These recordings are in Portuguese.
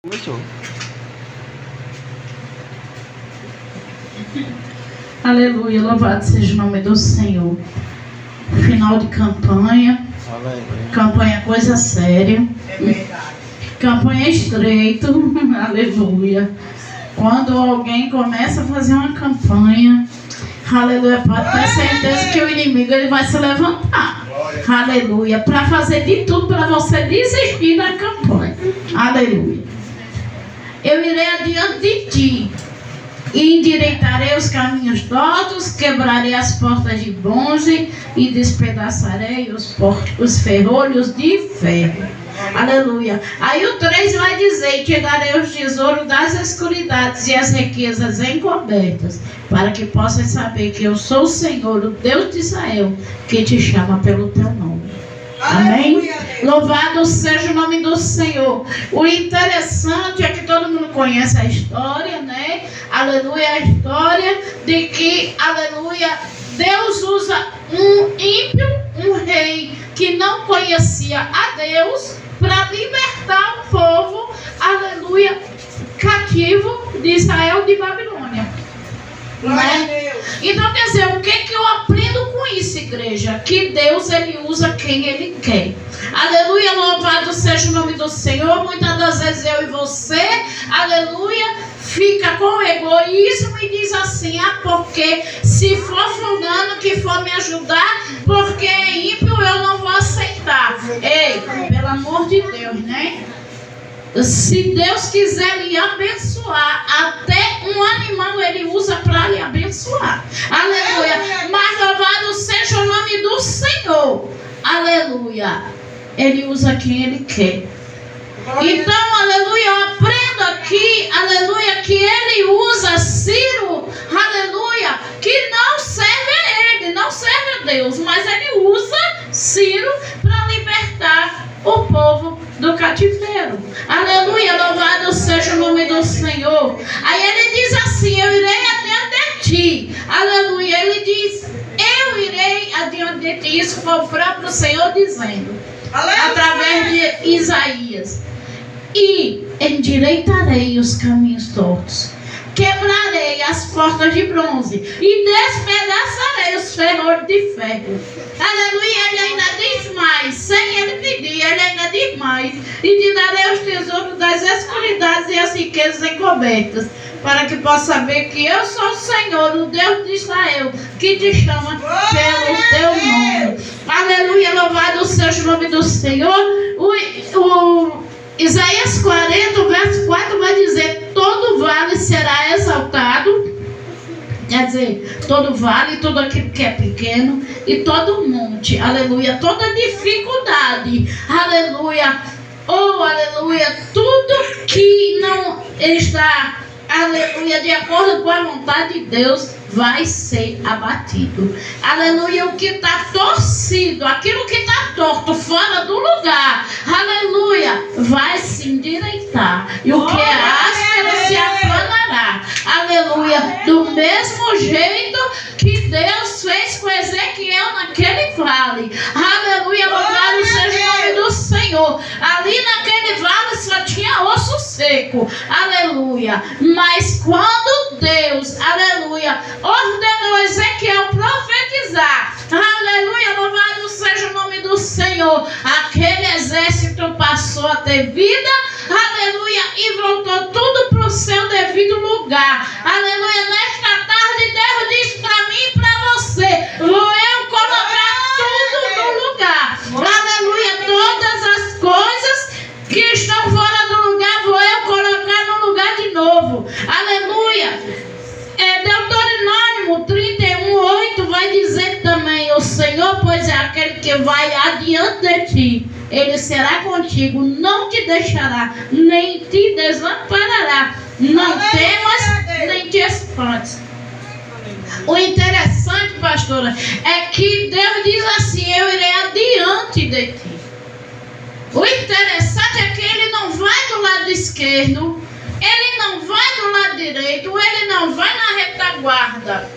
Começou. Aleluia, louvado seja o nome do Senhor. Final de campanha. Aleluia. Campanha é coisa séria. É verdade. Campanha é estreito. Aleluia. Quando alguém começa a fazer uma campanha, aleluia, pode ter certeza que o inimigo ele vai se levantar. Aleluia. Para fazer de tudo para você desistir da campanha. Aleluia. Eu irei adiante de ti e endireitarei os caminhos tortos, quebrarei as portas de bronze e despedaçarei os ferrolhos de ferro. Aleluia. Aí o 3 vai dizer: te darei os tesouros das escuridades e as riquezas encobertas, para que possas saber que eu sou o Senhor, o Deus de Israel, que te chama pelo teu nome. Amém? Louvado seja o nome do Senhor. O interessante é que todo mundo conhece a história, né? Aleluia, a história de que, aleluia, Deus usa um ímpio, um rei que não conhecia a Deus, para libertar o povo, aleluia, cativo de Israel de Babilônia. Né? Então, quer dizer, o que eu aprendo com isso, igreja? Que Deus, ele usa quem ele quer. Aleluia, louvado seja o nome do Senhor. Muitas das vezes eu e você, aleluia, fica com egoísmo e diz assim: ah, porque se for fulano que for me ajudar, porque é ímpio, eu não vou aceitar. Ei, pelo amor de Deus, né? Se Deus quiser lhe abençoar, até um animal ele usa para lhe abençoar. Aleluia. Mas louvado seja o nome do Senhor. Aleluia. Ele usa quem ele quer. Então, aleluia, eu aprendo aqui, aleluia, que ele usa Ciro, aleluia, que não serve a ele, não serve a Deus, mas ele usa Ciro para libertar o povo do cativeiro. Aleluia, louvado seja o nome do Senhor. Aí ele diz assim: eu irei adiante de ti. Aleluia, ele diz: eu irei adiante de ti. Isso foi o próprio Senhor dizendo, através de Isaías. E endireitarei os caminhos tortos, quebrarei as portas de bronze e despedaçarei os ferrolhos de ferro. Aleluia, ele ainda diz mais, sem ele pedir, ele ainda diz mais: e te darei os tesouros das escuridades e as riquezas encobertas, para que possa saber que eu sou o Senhor, o Deus de Israel, que te chama pelo teu nome. Aleluia, louvado seja o nome do Senhor. Isaías 40, verso 4 vai dizer: todo vale será exaltado. Quer dizer, todo vale, tudo aquilo que é pequeno, e todo monte, aleluia, toda dificuldade, aleluia, aleluia, tudo que não está, aleluia, de acordo com a vontade de Deus, vai ser abatido. Aleluia, o que está torcido, aquilo que está torto, fora do lugar, aleluia, vai se endireitar. E o que é áspero se aplanará. Aleluia, do mesmo jeito que Deus fez com Ezequiel naquele vale. Aleluia, louvado seja o nome do Senhor. Ali naquele vale só tinha osso seco. Aleluia. Mas quando Deus, aleluia, ordenou Ezequiel profetizar, aleluia, louvado seja o nome do Senhor, aquele exército passou a ter vida, aleluia, e voltou tudo para o seu devido lugar. Aleluia, nesta tarde Deus diz para mim e para você: vou eu colocar tudo no lugar. Aleluia, todas as coisas que estão fora do lugar, vou eu colocar no lugar de novo. Aleluia. Deuteronômio 31:8 vai dizer também: o Senhor, pois é aquele que vai adiante de ti, ele será contigo, não te deixará, nem te desamparará. Não temas, nem te espantes. O interessante, pastora, é que Deus diz assim: eu irei adiante de ti. O interessante é que ele não vai do lado esquerdo, ele não vai do lado direito, ele não vai na retaguarda.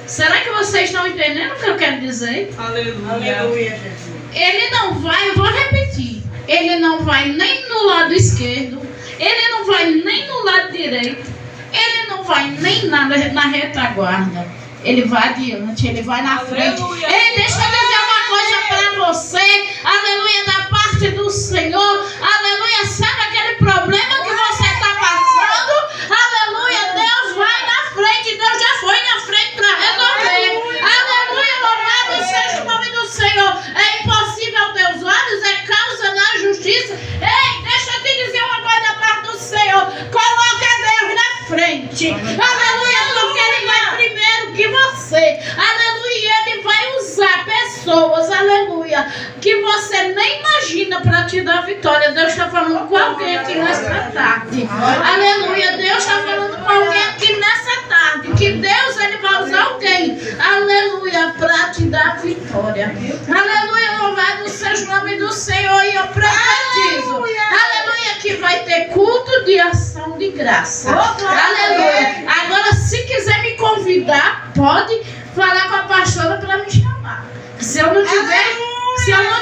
Será que vocês estão entendendo o que eu quero dizer? Aleluia. Aleluia, Jesus. Ele não vai, eu vou repetir, ele não vai nem no lado esquerdo, Ele não vai nem no lado direito, ele não vai nem na retaguarda. Ele vai adiante, ele vai na frente. Ei, deixa eu dizer uma coisa para você, aleluia, da parte do Senhor, aleluia, sabe aquele problema que você está passando? Aleluia, Deus vai na frente, Deus já foi na frente para resolver. Aleluia, louvado seja o nome do Senhor. É impossível aos teus olhos, é causa da justiça. Ei, deixa eu te dizer uma coisa da parte do Senhor, coloca Deus na frente, aleluia, porque Ele vai primeiro que você, aleluia, Ele vai usar pessoas, aleluia, que você nem imagina para te dar vitória. Deus está falando com alguém aqui nessa tarde, aleluia, Deus está falando com alguém aqui nessa tarde, que Deus, Ele vai usar alguém, aleluia, para te dar vitória, aleluia, louvado seja o nome do Senhor. E eu profetizo, aleluia, que vai ter culto de ação de graça, aleluia. Agora, se quiser me convidar, pode falar com a pastora para me chamar. Se eu não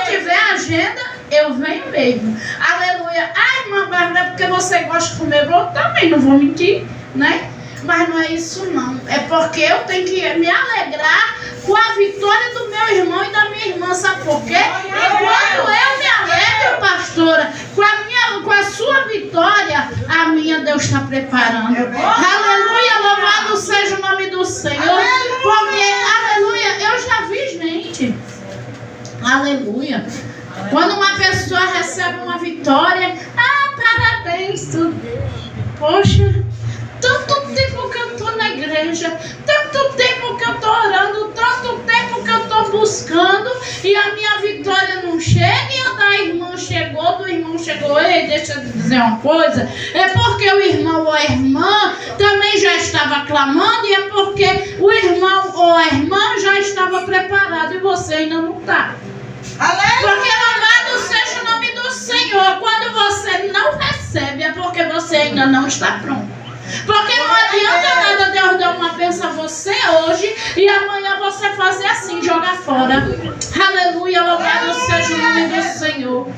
tiver agenda, eu venho mesmo. Aleluia. Ai, irmã Bárbara, é porque você gosta de comer bolo? Também, não vou mentir, né? Mas não é isso não. É porque eu tenho que me alegrar com a vitória do meu irmão e da minha irmã. Sabe por quê? Enquanto eu me alegro, pastora, com a sua vitória, a minha Deus está preparando. Aleluia, louvado seja o nome do Senhor. Porque, aleluia, eu já vi gente, aleluia, quando uma pessoa recebe uma vitória, parabéns, tudo. Poxa, tanto tempo que eu estou na igreja, tanto tempo que eu estou orando, tanto tempo que eu estou buscando, e a minha vitória não chega, e a da irmã chegou, do irmão chegou. Ei, deixa eu dizer uma coisa, é porque o irmão ou a irmã também já estava clamando, e é porque o irmão ou a irmã já estava preparado, e você ainda não está. Porque louvado seja o nome do Senhor. Quando você não recebe, é porque você ainda não está pronto. Porque não adianta nada Deus dar uma bênção a você hoje e amanhã você fazer assim, jogar fora. Aleluia, louvado seja o nome do Senhor.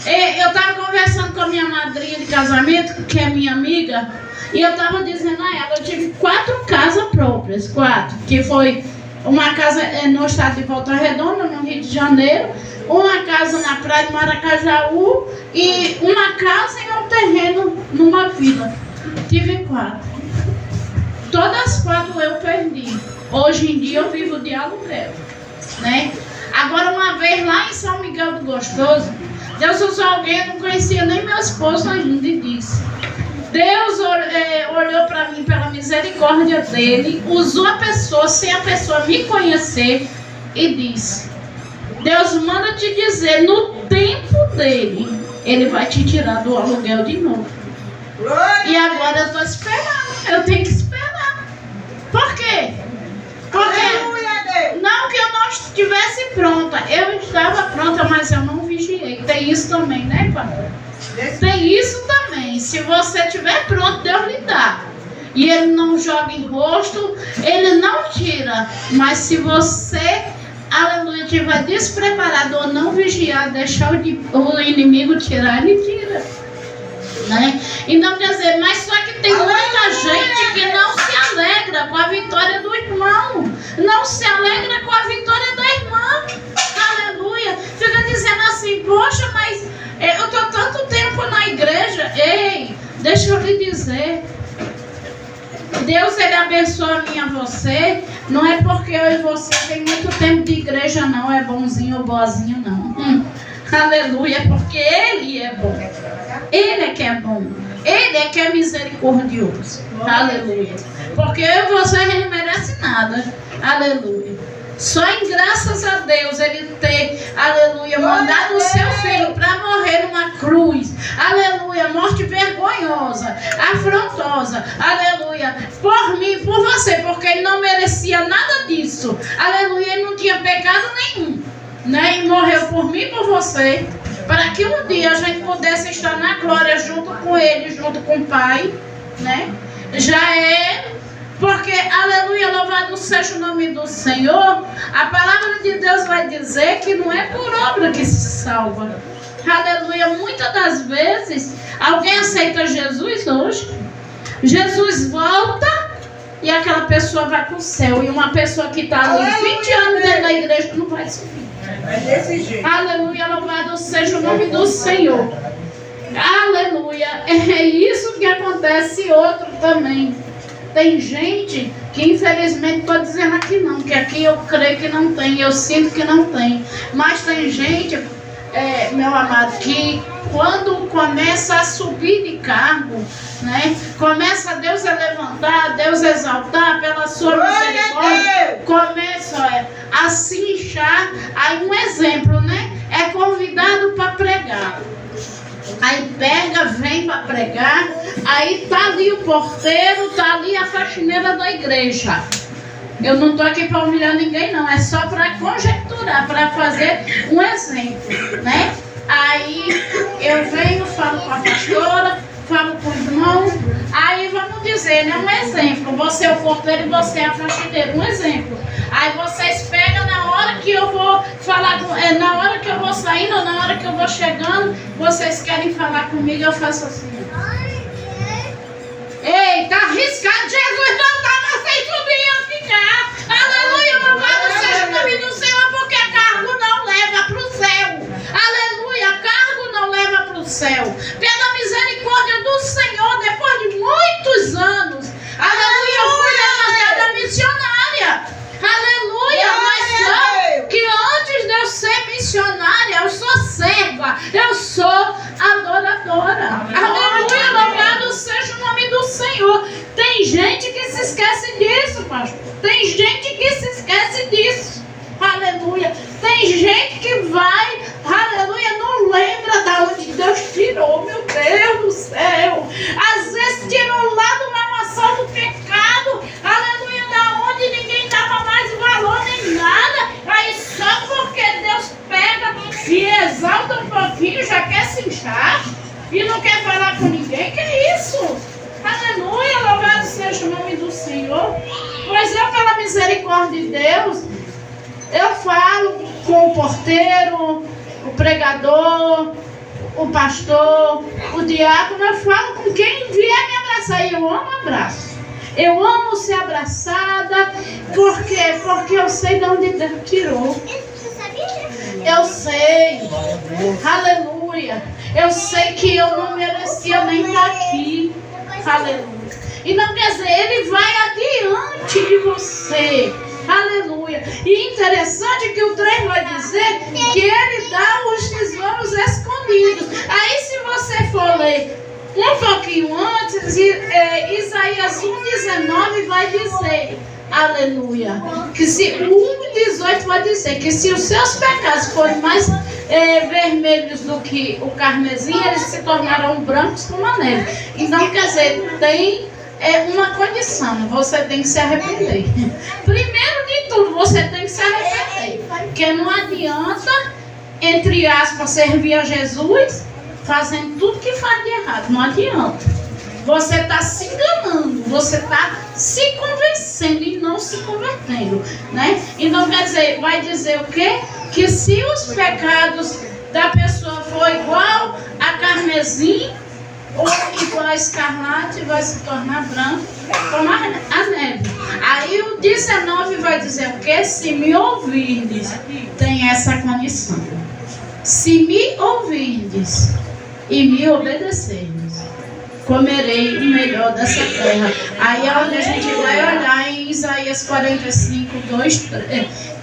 Eu estava conversando com a minha madrinha de casamento, que é minha amiga, e eu estava dizendo a ela, eu tive 4 casas próprias, 4, que foi uma casa no estado de Volta Redonda, no Rio de Janeiro, uma casa na praia de Maracajaú e uma casa em um terreno numa vila. Tive 4. Todas as 4 eu perdi. Hoje em dia eu vivo de aluguel, né? Agora, uma vez lá em São Miguel do Gostoso, Deus usou alguém, eu não conhecia nem meu esposo ainda, e disse: Deus olhou para mim pela misericórdia dele, usou a pessoa sem a pessoa me conhecer e disse: Deus manda te dizer, no tempo dele, Ele vai te tirar do aluguel de novo. E agora eu estou esperando, eu tenho que esperar. Por quê? Porque não que eu não estivesse pronta, eu estava pronta, mas eu não vigiei. Tem isso também, né, pai? Tem isso também. Se você estiver pronto, Deus lhe dá. E Ele não joga em rosto, Ele não tira. Mas se você, aleluia, estiver despreparado ou não vigiar, deixar o inimigo tirar, Ele tira, né? Então, quer dizer, mas só que tem muita gente que não se alegra com a vitória do irmão, não se alegra com a vitória da irmã, aleluia. Fica dizendo assim: poxa, mas eu estou tanto tempo na igreja. Ei, deixa eu lhe dizer, Deus, Ele abençoa a mim e a você. Não é porque eu e você tem muito tempo de igreja, não, é bonzinho ou boazinho, não. Aleluia, é porque Ele é bom. Ele é que é bom. Ele é que é misericordioso. Aleluia. Porque eu e você não merece nada. Aleluia. Só em graças a Deus Ele ter, aleluia, mandado o seu filho para morrer numa cruz. Aleluia, morte vergonhosa, afrontosa. Aleluia, por mim, por você, porque Ele não merecia nada disso. Aleluia, Ele não tinha pecado nenhum, né? E morreu por mim e por você, para que um dia a gente pudesse estar na glória junto com Ele, junto com o Pai, né? Já é, porque, aleluia, louvado seja o nome do Senhor. A palavra de Deus vai dizer que não é por obra que se salva, Aleluia. Muitas das vezes, alguém aceita Jesus hoje. Jesus volta e aquela pessoa vai para o céu. E uma pessoa que está ali 20 anos dentro da igreja não vai subir. É desse jeito. Aleluia, louvado seja o nome do Senhor. Aleluia. É isso que acontece outro também. Tem gente que infelizmente estou dizendo aqui não, que aqui eu creio que não tem, eu sinto que não tem. Mas tem gente, meu amado, que quando começa a subir de cargo, né? Começa Deus a levantar, Deus a exaltar pela sua misericórdia, começa a se inchar. Aí um exemplo, né? É convidado para pregar. Aí pega, vem para pregar, aí tá ali o porteiro, tá ali a faxineira da igreja. Eu não estou aqui para humilhar ninguém não, é só para conjecturar, para fazer um exemplo, né? Aí eu venho, falo com a pastora, falo com o irmão, aí vamos dizer, né? Um exemplo, você é o porteiro e você é a faxineira, um exemplo. Aí vocês pegam na hora que eu vou falar, na hora que eu vou saindo ou na hora que eu vou chegando, vocês querem falar comigo, eu faço assim. Ei, tá arriscado, Jesus não tá, vocês subiam ficar. Aleluia, louvado seja o nome do Senhor, porque cargo não leva para o céu. Aleluia, cargo não leva para o céu. Pela misericórdia do Senhor, depois de muitos anos, aleluia, eu fui levantada missionária. Aleluia, mas sabe que antes de eu ser missionária, eu sou serva, eu sou adoradora. Aleluia, louvado seja o nome do Senhor. Tem gente que se esquece disso, pastor. Tem gente que se esquece disso. Aleluia. Tem gente que vai, aleluia, não lembra da onde Deus tirou, meu Deus do céu. Às vezes tirou lá do lamaçal do pecado, aleluia, da onde ninguém dava mais valor nem nada. Aí só porque Deus pega e exalta um pouquinho, já quer se inchar e não quer falar com ninguém. Que é isso? Aleluia, louvado seja o nome do Senhor. Pois eu, pela misericórdia de Deus, eu falo com o porteiro, o pregador, o pastor, o diácono, eu falo com quem vier me abraçar. E eu amo abraço. Eu amo ser abraçada. Por quê? Porque eu sei de onde Deus tirou. Eu sei. Aleluia. Eu sei que eu não merecia nem estar aqui. Aleluia. E não quer dizer, Ele vai adiante de você. Aleluia. E interessante que o 3 vai dizer que Ele dá os tesouros escondidos. Aí se você for ler um pouquinho antes, Isaías 1,19 vai dizer, aleluia, que se o 1,18 vai dizer que se os seus pecados forem mais vermelhos do que o carmesim, eles se tornarão brancos como a neve. Então quer dizer, tem uma condição, você tem que se arrepender. Primeiro de tudo, você tem que se arrepender. Porque não adianta, entre aspas, servir a Jesus fazendo tudo que faz de errado. Não adianta. Você está se enganando, você está se convencendo e não se convertendo, né? Então quer dizer, vai dizer o quê? Que se os pecados da pessoa for igual a carmesim, ou igual a escarlate, vai se tornar branco como a neve. Aí o 19 vai dizer o quê? Se me ouvirdes, tem essa condição. Se me ouvirdes e me obedecerdes, comerei o melhor dessa terra. Aí é onde a gente vai olhar em Isaías 45, 2,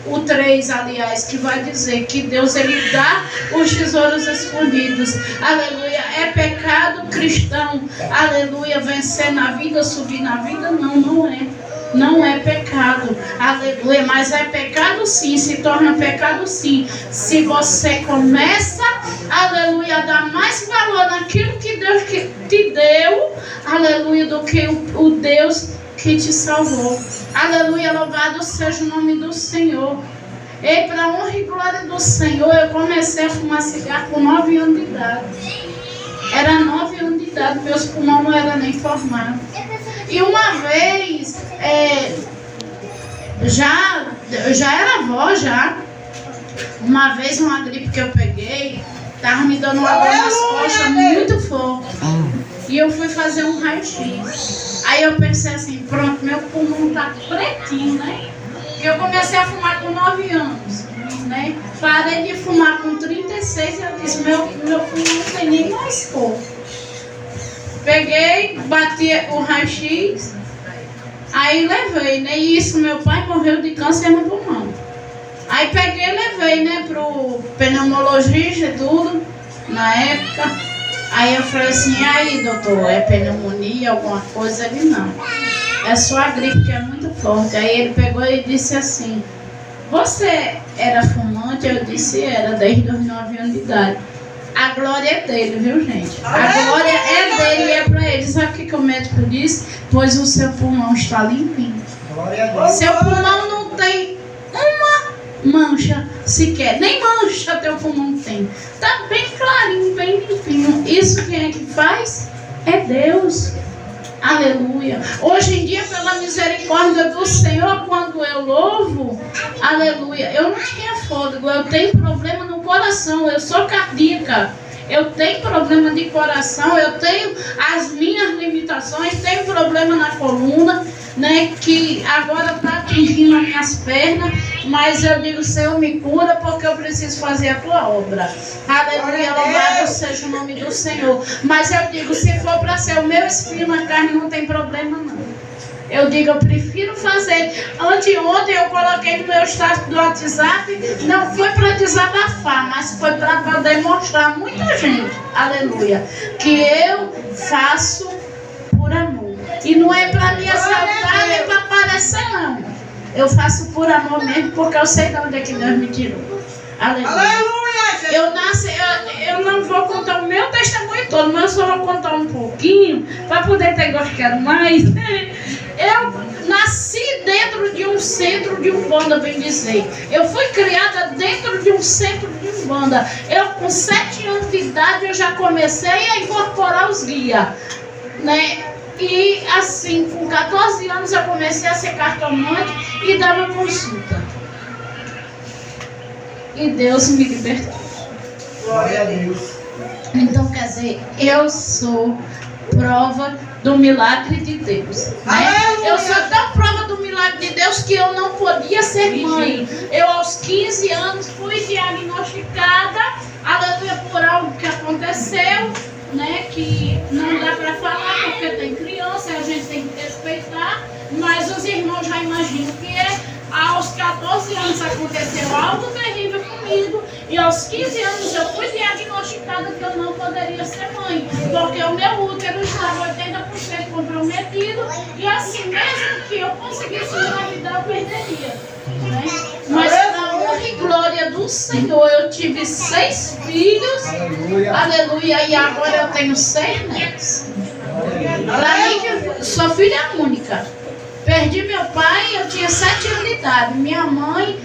o 3, aliás, que vai dizer que Deus, Ele dá os tesouros escondidos. Aleluia. É pecado cristão, aleluia, vencer na vida, subir na vida? Não, não é. Não é pecado, aleluia, mas é pecado sim, se torna pecado sim, se você começa, aleluia, a dar mais valor naquilo que Deus te deu, aleluia, do que o Deus que te salvou. Aleluia, louvado seja o nome do Senhor. E para honra e glória do Senhor, eu comecei a fumar cigarro com 9 anos de idade. Era 9 anos de idade, meus pulmões não eram nem formados. E uma vez, já era avó já. Uma vez uma gripe que eu peguei, Tava me dando uma dor nas costas muito forte. E eu fui fazer um raio-x. Aí eu pensei assim, pronto, meu pulmão tá pretinho, né? Porque eu comecei a fumar com 9 anos, né? Parei de fumar com 36 e eu disse, meu pulmão não tem nem mais cor. Peguei, bati o raio-x, aí levei, né? E isso, meu pai morreu de câncer no pulmão. Aí peguei e levei, né, pro pneumologista e tudo, na época. Aí eu falei assim, aí doutor, é pneumonia, alguma coisa? Ele não, é só a gripe que é muito forte. Aí ele pegou e disse assim, você era fumante? Eu disse, era, desde os 9 anos de idade. A glória é dele, viu gente? A glória é dele e é pra ele. Sabe o que o médico disse? Pois o seu pulmão está limpinho. Seu pulmão não tem uma mancha sequer, nem mancha teu pulmão tem. Tá bem clarinho, bem limpinho. Isso quem é que faz? É Deus. Aleluia. Hoje em dia, pela misericórdia do Senhor, quando eu louvo, aleluia, eu não tinha fôlego, eu tenho problema no coração, eu sou cardíaca, eu tenho problema de coração, eu tenho as minhas limitações, tenho problema na coluna, né, que agora está atingindo as minhas pernas, mas eu digo, Senhor, me cura porque eu preciso fazer a tua obra. Aleluia, louvado seja o nome do Senhor. Mas eu digo, se for para ser o meu espinho na carne, não tem problema não. Eu digo, eu prefiro fazer. Anteontem eu coloquei no meu status do WhatsApp, não foi para desabafar, mas foi para poder mostrar a muita gente, aleluia, que eu faço por amor. E não é para me exaltar nem para aparecer não. Eu faço por amor mesmo, porque eu sei de onde é que Deus me tirou. Aleluia. Eu não vou contar o meu testemunho todo, mas eu só vou contar um pouquinho, para poder ter igual que quero mais. Eu nasci dentro de um centro de Umbanda, bem dizer. Eu fui criada dentro de um centro de Umbanda. Eu, com 7 anos de idade, eu já comecei a incorporar os guias, né? E assim, com 14 anos eu comecei a ser cartomante e dava consulta. E Deus me libertou. Glória a Deus. Então, quer dizer, eu sou prova do milagre de Deus, né? Eu sou tão prova do milagre de Deus que eu não podia ser mãe. Eu, aos 15 anos, fui diagnosticada, aleluia, por algo que aconteceu, né, que não dá para falar porque tem criança, a gente tem que respeitar, mas os irmãos já imaginam que é. Aos 14 anos aconteceu algo terrível comigo e aos 15 anos eu fui diagnosticada que eu não poderia ser mãe, porque o meu útero estava 80% comprometido e assim mesmo que eu conseguisse engravidar eu perderia, né? Mas na honra e glória do Senhor eu tive 6 filhos, aleluia, e agora eu tenho 6 netos. Para mim que sou filha única. Perdi meu pai, eu tinha 7 anos de idade. Minha mãe,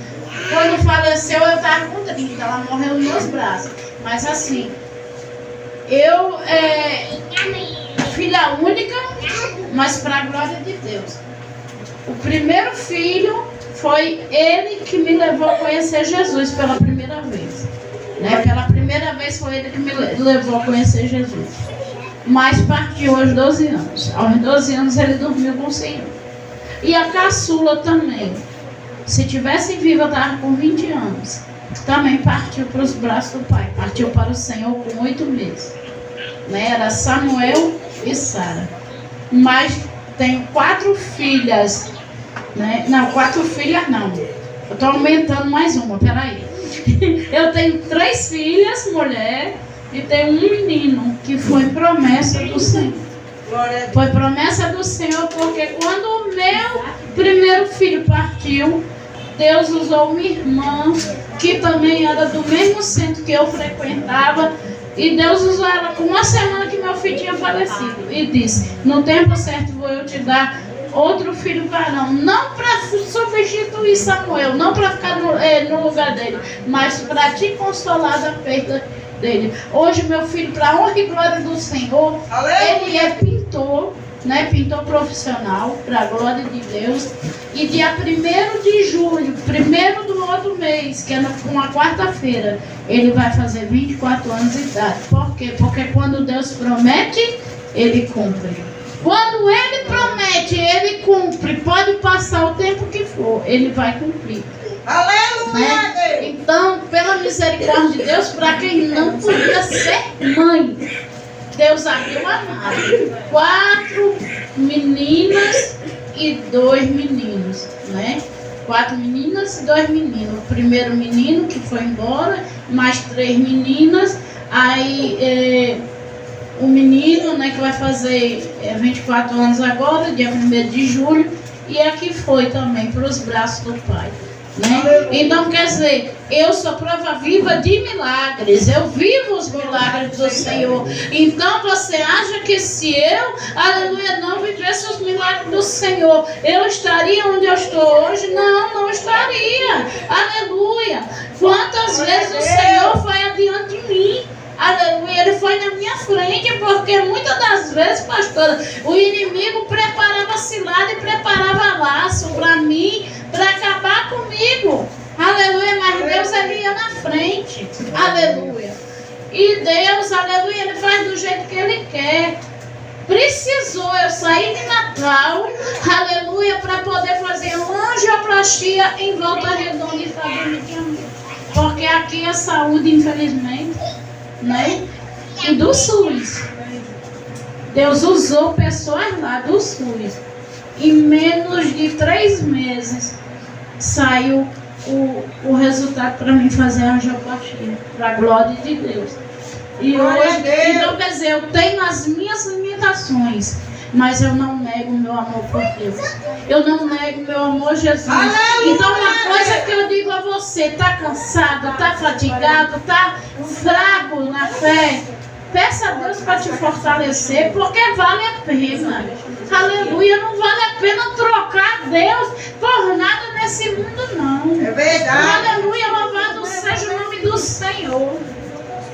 quando faleceu, eu estava com 30. Ela morreu nos meus braços. Mas assim, eu filha única, mas para a glória de Deus. O primeiro filho foi ele que me levou a conhecer Jesus pela primeira vez. Né? Pela primeira vez foi ele que me levou a conhecer Jesus. Mas partiu aos 12 anos. Aos 12 anos ele dormiu com o Senhor. E a caçula também. Se tivesse viva, estava com 20 anos. Também partiu para os braços do pai. Partiu para o Senhor com 8 meses. Né? Era Samuel e Sara. Mas tenho 4 filhas. Né? Não, 4 filhas não. Eu estou aumentando mais uma, peraí. Eu tenho 3 filhas, mulher, e tenho um menino, que foi promessa do Senhor. Foi promessa do Senhor, porque quando o meu primeiro filho partiu, Deus usou uma irmã, que também era do mesmo centro que eu frequentava, e Deus usou ela com 1 semana que meu filho tinha falecido, e disse, no tempo certo vou eu te dar outro filho varão, não para substituir Samuel, não para ficar no lugar dele, mas para te consolar da perda dele. Hoje meu filho, para a honra e glória do Senhor, ele é pintor, né, pintor profissional, para a glória de Deus. E dia 1º de julho, 1º do outro mês, que é uma quarta-feira, ele vai fazer 24 anos de idade. Por quê? Porque quando Deus promete, ele cumpre. Quando ele promete, ele cumpre. Pode passar o tempo que for, ele vai cumprir. Aleluia! Né? Então, pela misericórdia de Deus, para quem não podia ser mãe, Deus abriu a nave. 4 meninas e 2 meninos, né? 4 meninas e 2 meninos. O primeiro menino que foi embora, mais 3 meninas. Aí o menino, né, que vai fazer 24 anos agora, dia 1º de julho, e aqui foi também para os braços do Pai. Né? Então, quer dizer, eu sou prova viva de milagres, eu vivo os milagres do Senhor. Então você acha que se eu, aleluia, não vivesse os milagres do Senhor, eu estaria onde eu estou hoje? Não, não estaria. Aleluia. Quantas vezes o Senhor foi adiante de mim? Aleluia, ele foi na minha frente, porque muitas das vezes, pastora, o inimigo preparava cilada e preparava laço para mim, para acabar comigo. Aleluia, mas Deus, ele ia na frente. Aleluia. E Deus, aleluia, ele faz do jeito que ele quer. Precisou eu sair de Natal, aleluia, para poder fazer uma angioplastia em Volta Redonda e fazer porque aqui a saúde, infelizmente, né? E do SUS. Deus usou pessoas lá do SUS. Em menos de 3 meses saiu o resultado para mim fazer a angioplastia, para a glória de Deus. E hoje, então quer dizer, eu tenho as minhas limitações, mas eu não nego meu amor por Deus. Eu não nego meu amor a Jesus. Então uma coisa que eu digo a você, está cansado, está fatigado, está fraco na fé, peça a Deus para te fortalecer, porque vale a pena. Aleluia, não vale a pena trocar Deus por nada nesse mundo, não. É verdade. Aleluia, louvado seja o nome do Senhor.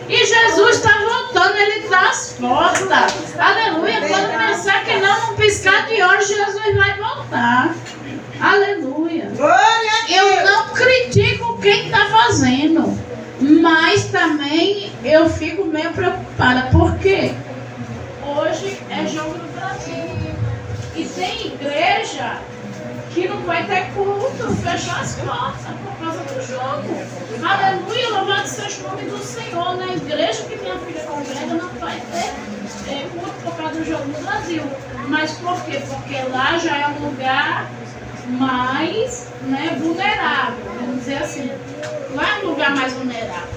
E Jesus está voltando, ele está às portas. Aleluia, quando pensar que não piscar de olhos, Jesus vai voltar. Aleluia. Eu não critico quem está fazendo, mas também eu fico meio preocupada. Por quê? Hoje é jogo do Brasil. E tem igreja que não vai ter culto, fechou as portas por causa do jogo. Aleluia, louvado seja o nome do Senhor. Na igreja que minha filha congrega não vai ter culto por causa do jogo no Brasil. Mas por quê? Porque lá já é um lugar mais, né, vulnerável, vamos dizer assim. Lá é um lugar mais vulnerável,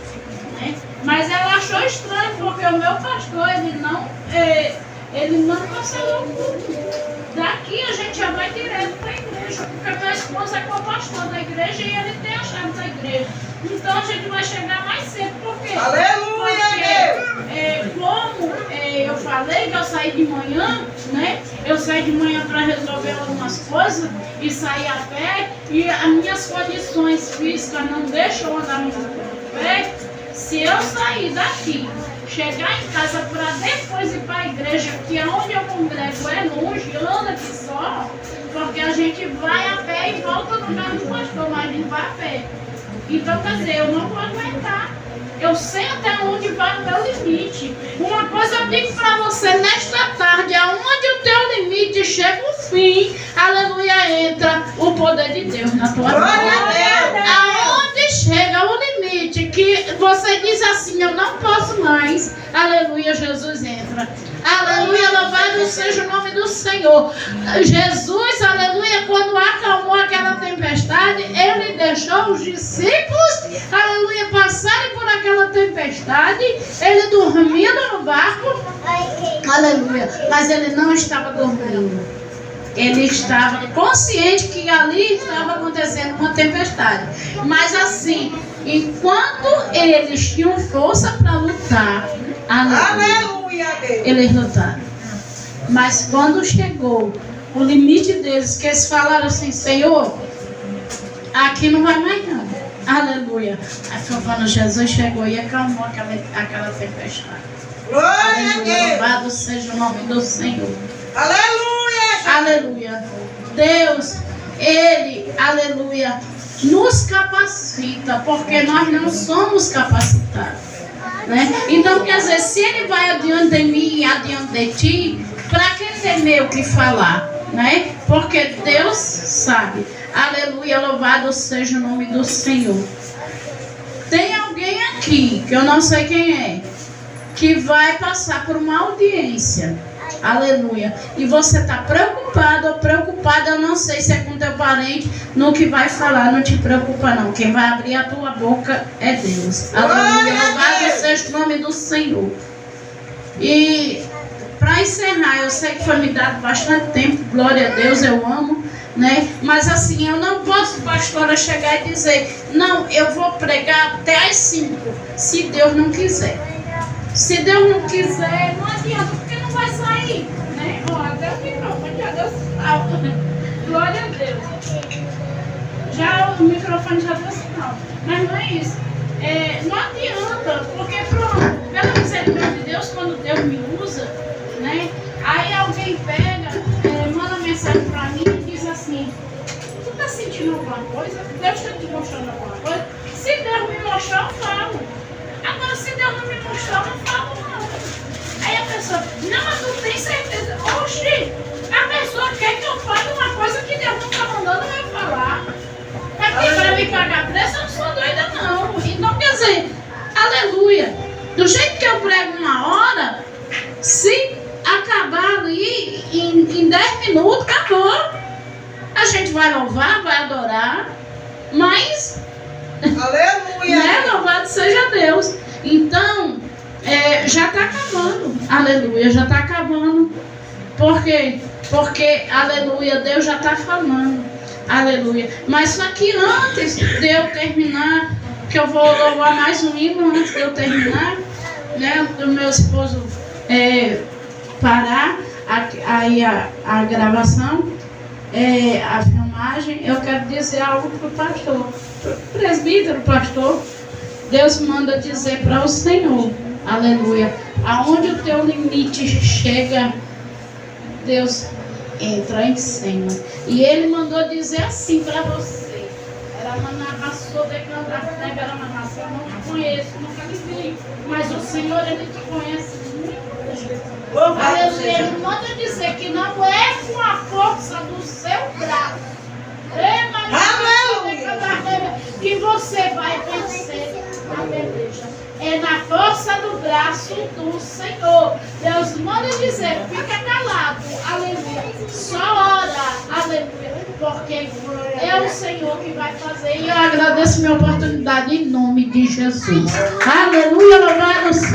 né? Mas ela achou estranho, porque o meu pastor, ele não cancelou o culto. Daqui a gente já vai direto para a igreja, porque minha esposa é co-pastor da igreja e ele tem a chave da igreja. Então a gente vai chegar mais cedo, por quê? Aleluia! Porque, como eu falei que eu saí de manhã, né? Eu saí de manhã para resolver algumas coisas e saí a pé, e as minhas condições físicas não deixam eu andar muito a pé. Se eu sair daqui, chegar em casa para depois ir para a igreja, que é onde eu congrego é longe, anda aqui só, porque a gente vai a pé e volta no carro do pastor, mas a gente vai a pé. Então, quer dizer, eu não vou aguentar. Eu sei até onde vai o meu limite. Uma coisa eu digo para você, nesta tarde, aonde o teu limite chega o fim, aleluia, entra o poder de Deus na tua vida. Aonde chega o limite, que você diz assim, eu não posso mais, aleluia, Jesus entra. Aleluia, louvado seja o nome do Senhor. Jesus, aleluia, quando acalmou aquela tempestade, ele deixou os discípulos, aleluia, passarem por aquela tempestade. Ele dormia no barco, aleluia, mas ele não estava dormindo. Ele estava consciente que ali estava acontecendo uma tempestade. Mas assim, enquanto eles tinham força para lutar, aleluia, eles lutaram. Mas quando chegou o limite deles, que eles falaram assim, Senhor, aqui não vai mais não. Aleluia. Aí quando Jesus chegou e acalmou aquela tempestade. Glória a Deus. Louvado seja o nome do Senhor. Aleluia. aleluia, Deus, Ele, aleluia, nos capacita, porque nós não somos capacitados, né? Então, quer dizer, se Ele vai adiante de mim e adiante de ti, para que temer o que falar, né? Porque Deus sabe, aleluia, louvado seja o nome do Senhor. Tem alguém aqui, que eu não sei quem é, que vai passar por uma audiência, aleluia, e você está preocupado ou preocupada, eu não sei se é com teu parente, no que vai falar, não te preocupa não, quem vai abrir a tua boca é Deus, aleluia, louvado seja o nome do Senhor. E para encerrar, eu sei que foi me dado bastante tempo, glória a Deus, eu amo, né? Mas assim, eu não posso, pastora, chegar e dizer, não, eu vou pregar até às 5, se Deus não quiser. Se Deus não quiser, não adianta, porque não vai sair, né? Ó, até o microfone já deu sinal. Glória a Deus. Já o microfone já deu sinal. Mas não é isso. Não adianta, porque pronto, pela misericórdia de Deus, quando Deus me usa, né? Aí alguém pega, manda mensagem pra mim e diz assim, tu tá sentindo alguma coisa? Deus está te mostrando alguma coisa? Se Deus me mostrar, eu falo. Agora, se Deus não me mostrar, eu não falo não. Aí a pessoa, não, mas tu tem certeza? Oxi, a pessoa quer que eu fale uma coisa que Deus não está mandando eu falar. Aqui para me pagar preço, eu não sou doida não. Então, quer dizer, aleluia, do jeito que eu prego uma hora, se acabar ali em 10 minutos, acabou. A gente vai louvar, vai adorar, mas... Aleluia. Né? Louvado seja Deus. Então, já está acabando. Aleluia, já está acabando. Por quê? Porque, aleluia, Deus já está falando. Aleluia. Mas só que antes de eu terminar, que eu vou louvar mais um hino antes de eu terminar, né? Do meu esposo parar aí a gravação, a filmagem, eu quero dizer algo para o pastor. Presbítero, pastor, Deus manda dizer para o Senhor, aleluia, aonde o teu limite chega, Deus entra em cena. E Ele mandou dizer assim para você, era uma narração, era uma narração, eu não te conheço, nunca te vi, mas o Senhor, Ele te conhece muito bem. Aleluia, Ele manda dizer que não é com a força do seu braço, que você vai vencer a peleja. É na força do braço do Senhor. Deus manda dizer, fica calado, aleluia. Só ora, aleluia. Porque é o Senhor que vai fazer. E eu agradeço minha oportunidade em nome de Jesus. Aleluia, louvado.